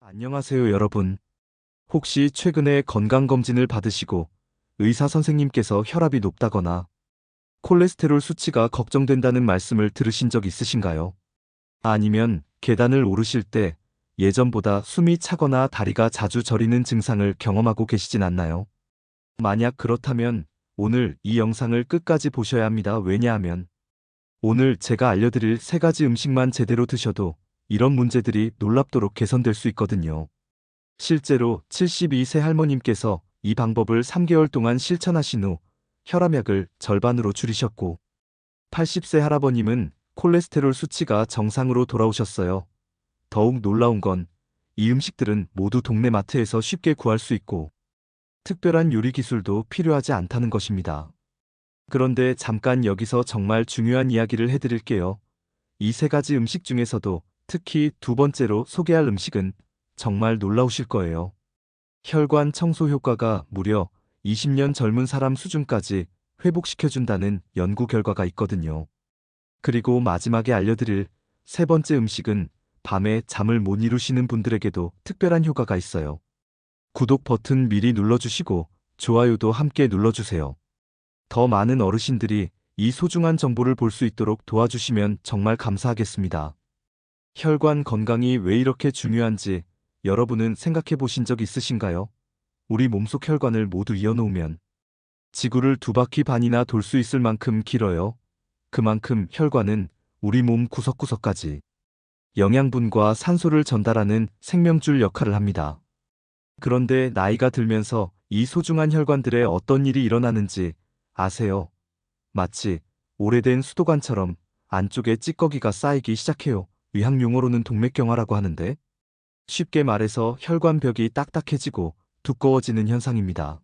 안녕하세요, 여러분. 혹시 최근에 건강검진을 받으시고 의사 선생님께서 혈압이 높다거나 콜레스테롤 수치가 걱정된다는 말씀을 들으신 적 있으신가요? 아니면 계단을 오르실 때 예전보다 숨이 차거나 다리가 자주 저리는 증상을 경험하고 계시진 않나요? 만약 그렇다면 오늘 이 영상을 끝까지 보셔야 합니다. 왜냐하면 오늘 제가 알려드릴 3가지 음식만 제대로 드셔도 이런 문제들이 놀랍도록 개선될 수 있거든요. 실제로 72세 할머님께서 이 방법을 3개월 동안 실천하신 후 혈압약을 절반으로 줄이셨고, 80세 할아버님은 콜레스테롤 수치가 정상으로 돌아오셨어요. 더욱 놀라운 건 이 음식들은 모두 동네 마트에서 쉽게 구할 수 있고 특별한 요리 기술도 필요하지 않다는 것입니다. 그런데 잠깐 여기서 정말 중요한 이야기를 해드릴게요. 이 3가지 음식 중에서도 특히 두 번째로 소개할 음식은 정말 놀라우실 거예요. 혈관 청소 효과가 무려 20년 젊은 사람 수준까지 회복시켜준다는 연구 결과가 있거든요. 그리고 마지막에 알려드릴 3번째 음식은 밤에 잠을 못 이루시는 분들에게도 특별한 효과가 있어요. 구독 버튼 미리 눌러주시고 좋아요도 함께 눌러주세요. 더 많은 어르신들이 이 소중한 정보를 볼 수 있도록 도와주시면 정말 감사하겠습니다. 혈관 건강이 왜 이렇게 중요한지 여러분은 생각해 보신 적 있으신가요? 우리 몸속 혈관을 모두 이어놓으면 지구를 2바퀴 반이나 돌 수 있을 만큼 길어요. 그만큼 혈관은 우리 몸 구석구석까지 영양분과 산소를 전달하는 생명줄 역할을 합니다. 그런데 나이가 들면서 이 소중한 혈관들에 어떤 일이 일어나는지 아세요? 마치 오래된 수도관처럼 안쪽에 찌꺼기가 쌓이기 시작해요. 의학 용어로는 동맥경화라고 하는데, 쉽게 말해서 혈관벽이 딱딱해지고 두꺼워지는 현상입니다.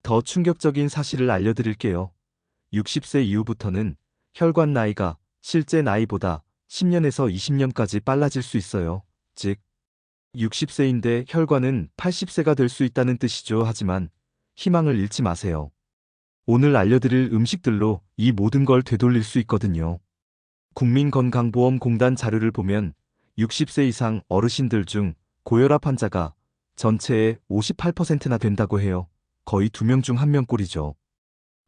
더 충격적인 사실을 알려드릴게요. 60세 이후부터는 혈관 나이가 실제 나이보다 10년에서 20년까지 빨라질 수 있어요. 즉, 60세인데 혈관은 80세가 될 수 있다는 뜻이죠. 하지만 희망을 잃지 마세요. 오늘 알려드릴 음식들로 이 모든 걸 되돌릴 수 있거든요. 국민건강보험공단 자료를 보면 60세 이상 어르신들 중 고혈압 환자가 전체의 58%나 된다고 해요. 거의 2명 중 1명 꼴이죠.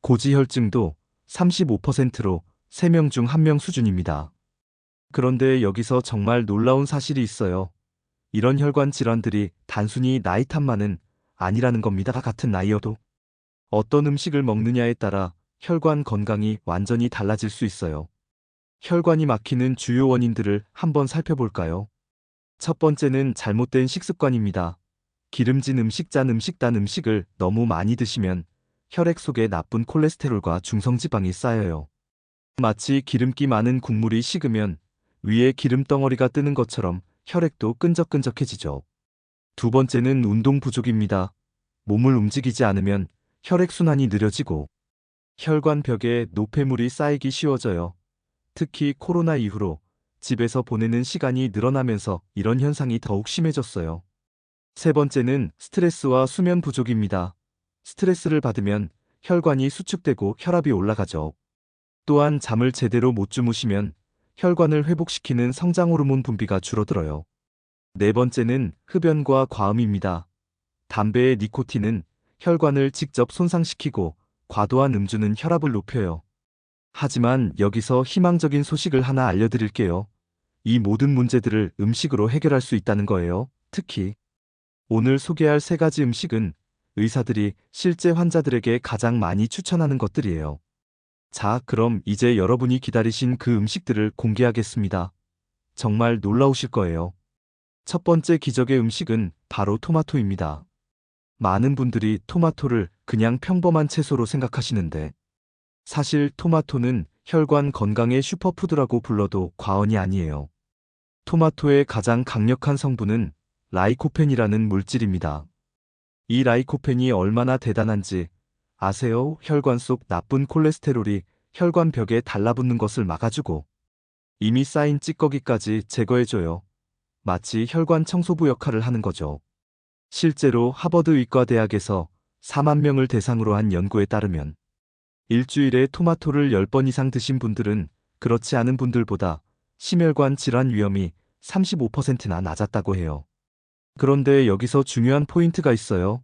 고지혈증도 35%로 3명 중 1명 수준입니다. 그런데 여기서 정말 놀라운 사실이 있어요. 이런 혈관 질환들이 단순히 나이 탓만은 아니라는 겁니다. 같은 나이여도 어떤 음식을 먹느냐에 따라 혈관 건강이 완전히 달라질 수 있어요. 혈관이 막히는 주요 원인들을 한번 살펴볼까요? 첫 번째는 잘못된 식습관입니다. 기름진 음식, 짠 음식, 단 음식을 너무 많이 드시면 혈액 속에 나쁜 콜레스테롤과 중성지방이 쌓여요. 마치 기름기 많은 국물이 식으면 위에 기름 덩어리가 뜨는 것처럼 혈액도 끈적끈적해지죠. 두 번째는 운동 부족입니다. 몸을 움직이지 않으면 혈액순환이 느려지고 혈관 벽에 노폐물이 쌓이기 쉬워져요. 특히 코로나 이후로 집에서 보내는 시간이 늘어나면서 이런 현상이 더욱 심해졌어요. 세 번째는 스트레스와 수면 부족입니다. 스트레스를 받으면 혈관이 수축되고 혈압이 올라가죠. 또한 잠을 제대로 못 주무시면 혈관을 회복시키는 성장 호르몬 분비가 줄어들어요. 네 번째는 흡연과 과음입니다. 담배의 니코틴은 혈관을 직접 손상시키고 과도한 음주는 혈압을 높여요. 하지만 여기서 희망적인 소식을 하나 알려드릴게요. 이 모든 문제들을 음식으로 해결할 수 있다는 거예요. 특히 오늘 소개할 3가지 음식은 의사들이 실제 환자들에게 가장 많이 추천하는 것들이에요. 자, 그럼 이제 여러분이 기다리신 그 음식들을 공개하겠습니다. 정말 놀라우실 거예요. 첫 번째 기적의 음식은 바로 토마토입니다. 많은 분들이 토마토를 그냥 평범한 채소로 생각하시는데 사실 토마토는 혈관 건강의 슈퍼푸드라고 불러도 과언이 아니에요. 토마토의 가장 강력한 성분은 라이코펜이라는 물질입니다. 이 라이코펜이 얼마나 대단한지 아세요? 혈관 속 나쁜 콜레스테롤이 혈관 벽에 달라붙는 것을 막아주고 이미 쌓인 찌꺼기까지 제거해줘요. 마치 혈관 청소부 역할을 하는 거죠. 실제로 하버드 의과대학에서 4만 명을 대상으로 한 연구에 따르면 일주일에 토마토를 10번 이상 드신 분들은 그렇지 않은 분들보다 심혈관 질환 위험이 35%나 낮았다고 해요. 그런데 여기서 중요한 포인트가 있어요.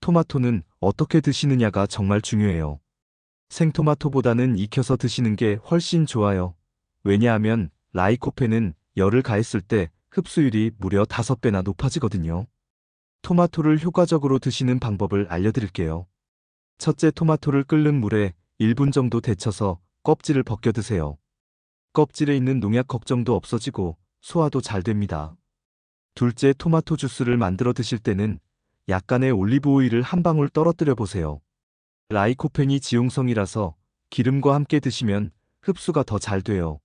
토마토는 어떻게 드시느냐가 정말 중요해요. 생토마토보다는 익혀서 드시는 게 훨씬 좋아요. 왜냐하면 라이코펜은 열을 가했을 때 흡수율이 무려 5배나 높아지거든요. 토마토를 효과적으로 드시는 방법을 알려드릴게요. 첫째, 토마토를 끓는 물에 1분 정도 데쳐서 껍질을 벗겨 드세요. 껍질에 있는 농약 걱정도 없어지고 소화도 잘 됩니다. 둘째, 토마토 주스를 만들어 드실 때는 약간의 올리브 오일을 한 방울 떨어뜨려 보세요. 라이코펜이 지용성이라서 기름과 함께 드시면 흡수가 더 잘 돼요.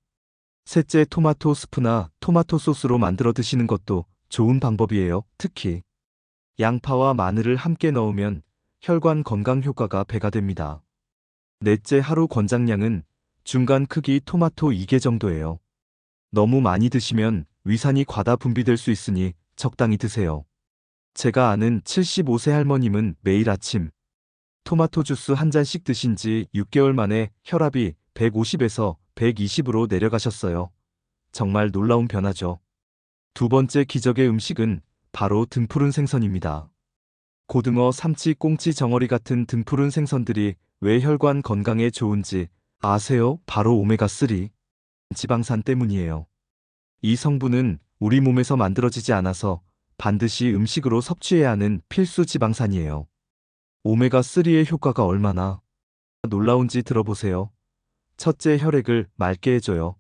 셋째, 토마토 스프나 토마토 소스로 만들어 드시는 것도 좋은 방법이에요. 특히 양파와 마늘을 함께 넣으면 혈관 건강 효과가 배가 됩니다. 넷째, 하루 권장량은 중간 크기 토마토 2개 정도예요. 너무 많이 드시면 위산이 과다 분비될 수 있으니 적당히 드세요. 제가 아는 75세 할머님은 매일 아침 토마토 주스 한 잔씩 드신 지 6개월 만에 혈압이 150에서 120으로 내려가셨어요. 정말 놀라운 변화죠. 두 번째 기적의 음식은 바로 등푸른 생선입니다. 고등어, 삼치, 꽁치, 정어리 같은 등푸른 생선들이 왜 혈관 건강에 좋은지 아세요? 바로 오메가3 지방산 때문이에요. 이 성분은 우리 몸에서 만들어지지 않아서 반드시 음식으로 섭취해야 하는 필수 지방산이에요. 오메가3의 효과가 얼마나 놀라운지 들어보세요. 첫째, 혈액을 맑게 해줘요.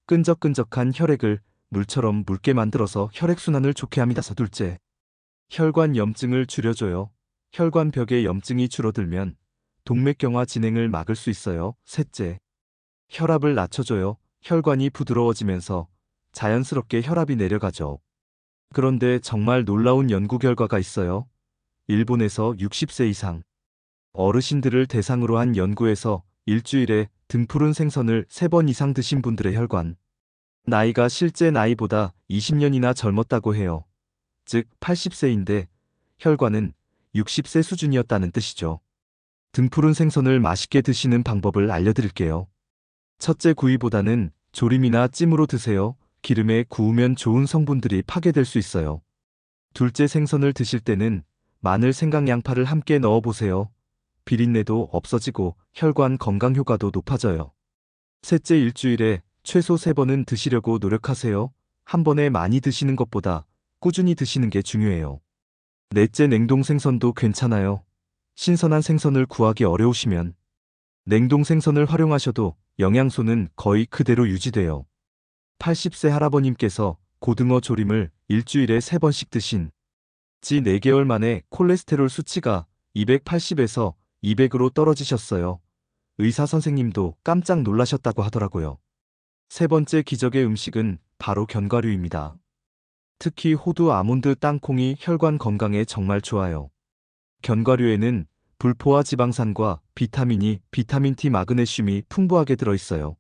끈적끈적한 혈액을 물처럼 묽게 만들어서 혈액순환을 좋게 합니다. 둘째, 혈관 염증을 줄여줘요. 혈관벽에 염증이 줄어들면 동맥경화 진행을 막을 수 있어요. 셋째, 혈압을 낮춰줘요. 혈관이 부드러워지면서 자연스럽게 혈압이 내려가죠. 그런데 정말 놀라운 연구 결과가 있어요. 일본에서 60세 이상 어르신들을 대상으로 한 연구에서 일주일에 등푸른 생선을 3번 이상 드신 분들의 혈관 나이가 실제 나이보다 20년이나 젊었다고 해요. 즉 80세인데 혈관은 60세 수준이었다는 뜻이죠. 등푸른 생선을 맛있게 드시는 방법을 알려드릴게요. 첫째, 구이보다는 조림이나 찜으로 드세요. 기름에 구우면 좋은 성분들이 파괴될 수 있어요. 둘째, 생선을 드실 때는 마늘, 생강, 양파를 함께 넣어보세요. 비린내도 없어지고 혈관 건강 효과도 높아져요. 셋째, 일주일에 최소 3번은 드시려고 노력하세요. 한 번에 많이 드시는 것보다 꾸준히 드시는 게 중요해요. 넷째, 냉동 생선도 괜찮아요. 신선한 생선을 구하기 어려우시면 냉동 생선을 활용하셔도 영양소는 거의 그대로 유지돼요. 80세 할아버님께서 고등어 조림을 일주일에 3번씩 드신 지 4개월 만에 콜레스테롤 수치가 280에서 200으로 떨어지셨어요. 의사 선생님도 깜짝 놀라셨다고 하더라고요. 세 번째 기적의 음식은 바로 견과류입니다. 특히 호두, 아몬드, 땅콩이 혈관 건강에 정말 좋아요. 견과류에는 불포화 지방산과 비타민이, 비타민 T, 마그네슘이 풍부하게 들어있어요.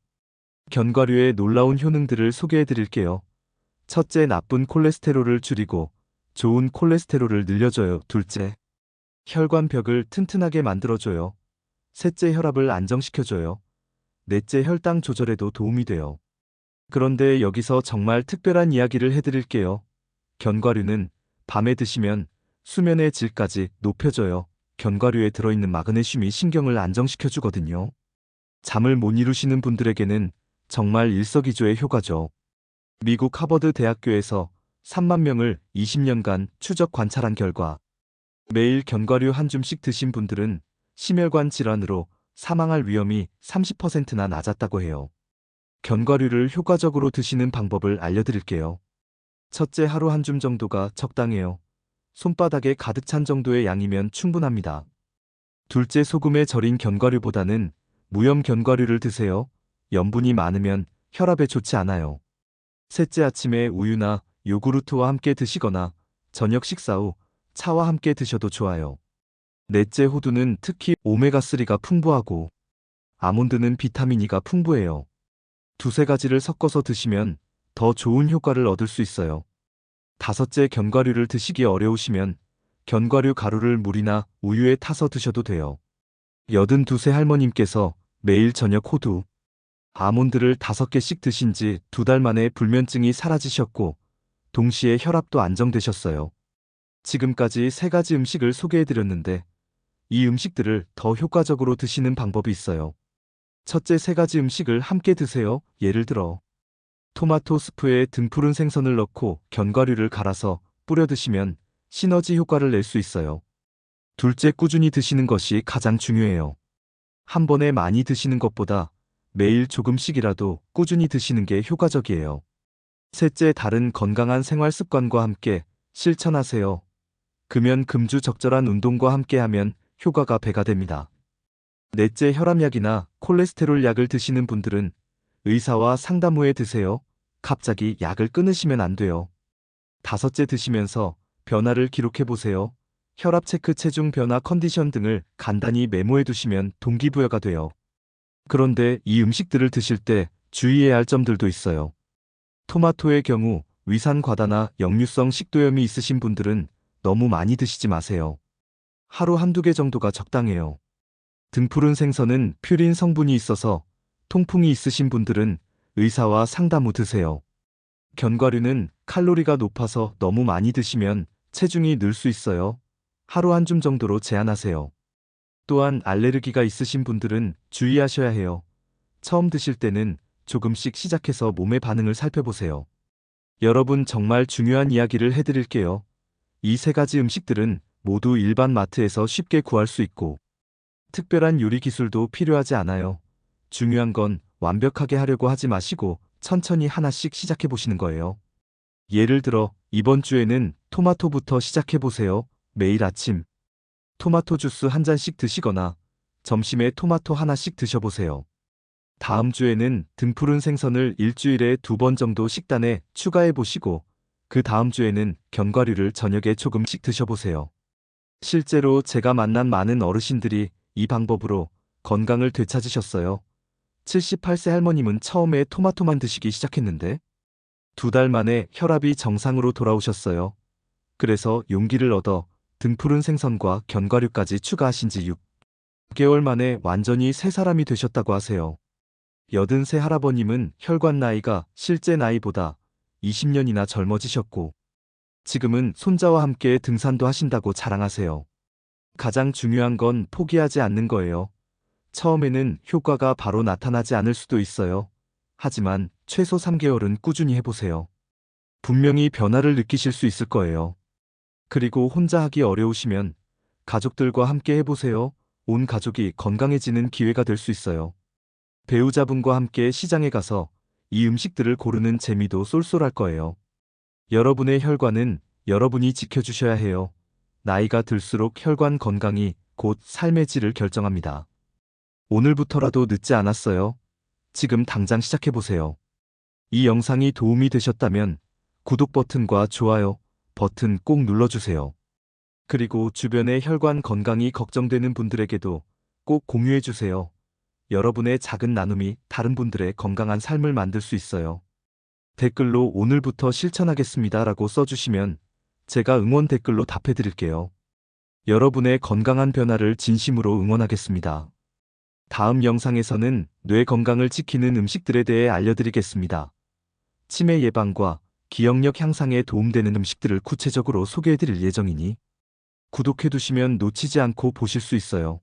견과류의 놀라운 효능들을 소개해 드릴게요. 첫째, 나쁜 콜레스테롤을 줄이고 좋은 콜레스테롤을 늘려줘요. 둘째, 혈관벽을 튼튼하게 만들어줘요. 셋째, 혈압을 안정시켜줘요. 넷째, 혈당 조절에도 도움이 돼요. 그런데 여기서 정말 특별한 이야기를 해드릴게요. 견과류는 밤에 드시면 수면의 질까지 높여줘요. 견과류에 들어있는 마그네슘이 신경을 안정시켜주거든요. 잠을 못 이루시는 분들에게는 정말 일석이조의 효과죠. 미국 하버드 대학교에서 3만 명을 20년간 추적 관찰한 결과 매일 견과류 한 줌씩 드신 분들은 심혈관 질환으로 사망할 위험이 30%나 낮았다고 해요. 견과류를 효과적으로 드시는 방법을 알려드릴게요. 첫째, 하루 한 줌 정도가 적당해요. 손바닥에 가득 찬 정도의 양이면 충분합니다. 둘째, 소금에 절인 견과류보다는 무염 견과류를 드세요. 염분이 많으면 혈압에 좋지 않아요. 셋째, 아침에 우유나 요구르트와 함께 드시거나 저녁 식사 후 차와 함께 드셔도 좋아요. 넷째, 호두는 특히 오메가3가 풍부하고 아몬드는 비타민 E가 풍부해요. 두세 가지를 섞어서 드시면 더 좋은 효과를 얻을 수 있어요. 다섯째, 견과류를 드시기 어려우시면 견과류 가루를 물이나 우유에 타서 드셔도 돼요. 82세 할머님께서 매일 저녁 호두, 아몬드를 5개씩 드신 지 2달 만에 불면증이 사라지셨고 동시에 혈압도 안정되셨어요. 지금까지 3가지 음식을 소개해드렸는데 이 음식들을 더 효과적으로 드시는 방법이 있어요. 첫째, 3가지 음식을 함께 드세요. 예를 들어 토마토 스프에 등푸른 생선을 넣고 견과류를 갈아서 뿌려 드시면 시너지 효과를 낼 수 있어요. 둘째, 꾸준히 드시는 것이 가장 중요해요. 한 번에 많이 드시는 것보다 매일 조금씩이라도 꾸준히 드시는 게 효과적이에요. 셋째, 다른 건강한 생활 습관과 함께 실천하세요. 금연, 금주, 적절한 운동과 함께하면 효과가 배가 됩니다. 넷째, 혈압약이나 콜레스테롤 약을 드시는 분들은 의사와 상담 후에 드세요. 갑자기 약을 끊으시면 안 돼요. 다섯째, 드시면서 변화를 기록해 보세요. 혈압 체크, 체중 변화, 컨디션 등을 간단히 메모해 두시면 동기부여가 돼요. 그런데 이 음식들을 드실 때 주의해야 할 점들도 있어요. 토마토의 경우 위산 과다나 역류성 식도염이 있으신 분들은 너무 많이 드시지 마세요. 하루 한두 개 정도가 적당해요. 등푸른 생선은 퓨린 성분이 있어서 통풍이 있으신 분들은 의사와 상담 후 드세요. 견과류는 칼로리가 높아서 너무 많이 드시면 체중이 늘 수 있어요. 하루 한 줌 정도로 제한하세요. 또한 알레르기가 있으신 분들은 주의하셔야 해요. 처음 드실 때는 조금씩 시작해서 몸의 반응을 살펴보세요. 여러분, 정말 중요한 이야기를 해드릴게요. 이 3가지 음식들은 모두 일반 마트에서 쉽게 구할 수 있고 특별한 요리 기술도 필요하지 않아요. 중요한 건 완벽하게 하려고 하지 마시고 천천히 하나씩 시작해 보시는 거예요. 예를 들어 이번 주에는 토마토부터 시작해 보세요. 매일 아침 토마토 주스 한 잔씩 드시거나 점심에 토마토 하나씩 드셔보세요. 다음 주에는 등푸른 생선을 일주일에 2번 정도 식단에 추가해 보시고 그 다음 주에는 견과류를 저녁에 조금씩 드셔보세요. 실제로 제가 만난 많은 어르신들이 이 방법으로 건강을 되찾으셨어요. 78세 할머님은 처음에 토마토만 드시기 시작했는데 2달 만에 혈압이 정상으로 돌아오셨어요. 그래서 용기를 얻어 등푸른 생선과 견과류까지 추가하신 지 6개월 만에 완전히 새 사람이 되셨다고 하세요. 83세 할아버님은 혈관 나이가 실제 나이보다 20년이나 젊어지셨고 지금은 손자와 함께 등산도 하신다고 자랑하세요. 가장 중요한 건 포기하지 않는 거예요. 처음에는 효과가 바로 나타나지 않을 수도 있어요. 하지만 최소 3개월은 꾸준히 해보세요. 분명히 변화를 느끼실 수 있을 거예요. 그리고 혼자 하기 어려우시면 가족들과 함께 해보세요. 온 가족이 건강해지는 기회가 될 수 있어요. 배우자분과 함께 시장에 가서 이 음식들을 고르는 재미도 쏠쏠할 거예요. 여러분의 혈관은 여러분이 지켜주셔야 해요. 나이가 들수록 혈관 건강이 곧 삶의 질을 결정합니다. 오늘부터라도 늦지 않았어요. 지금 당장 시작해보세요. 이 영상이 도움이 되셨다면 구독 버튼과 좋아요 버튼 꼭 눌러주세요. 그리고 주변의 혈관 건강이 걱정되는 분들에게도 꼭 공유해주세요. 여러분의 작은 나눔이 다른 분들의 건강한 삶을 만들 수 있어요. 댓글로 오늘부터 실천하겠습니다 라고 써주시면 제가 응원 댓글로 답해드릴게요. 여러분의 건강한 변화를 진심으로 응원하겠습니다. 다음 영상에서는 뇌 건강을 지키는 음식들에 대해 알려드리겠습니다. 치매 예방과 기억력 향상에 도움되는 음식들을 구체적으로 소개해드릴 예정이니 구독해두시면 놓치지 않고 보실 수 있어요.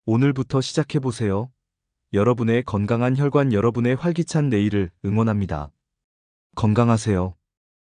오늘부터 시작해보세요. 여러분의 건강한 혈관, 여러분의 활기찬 내일을 응원합니다. 건강하세요.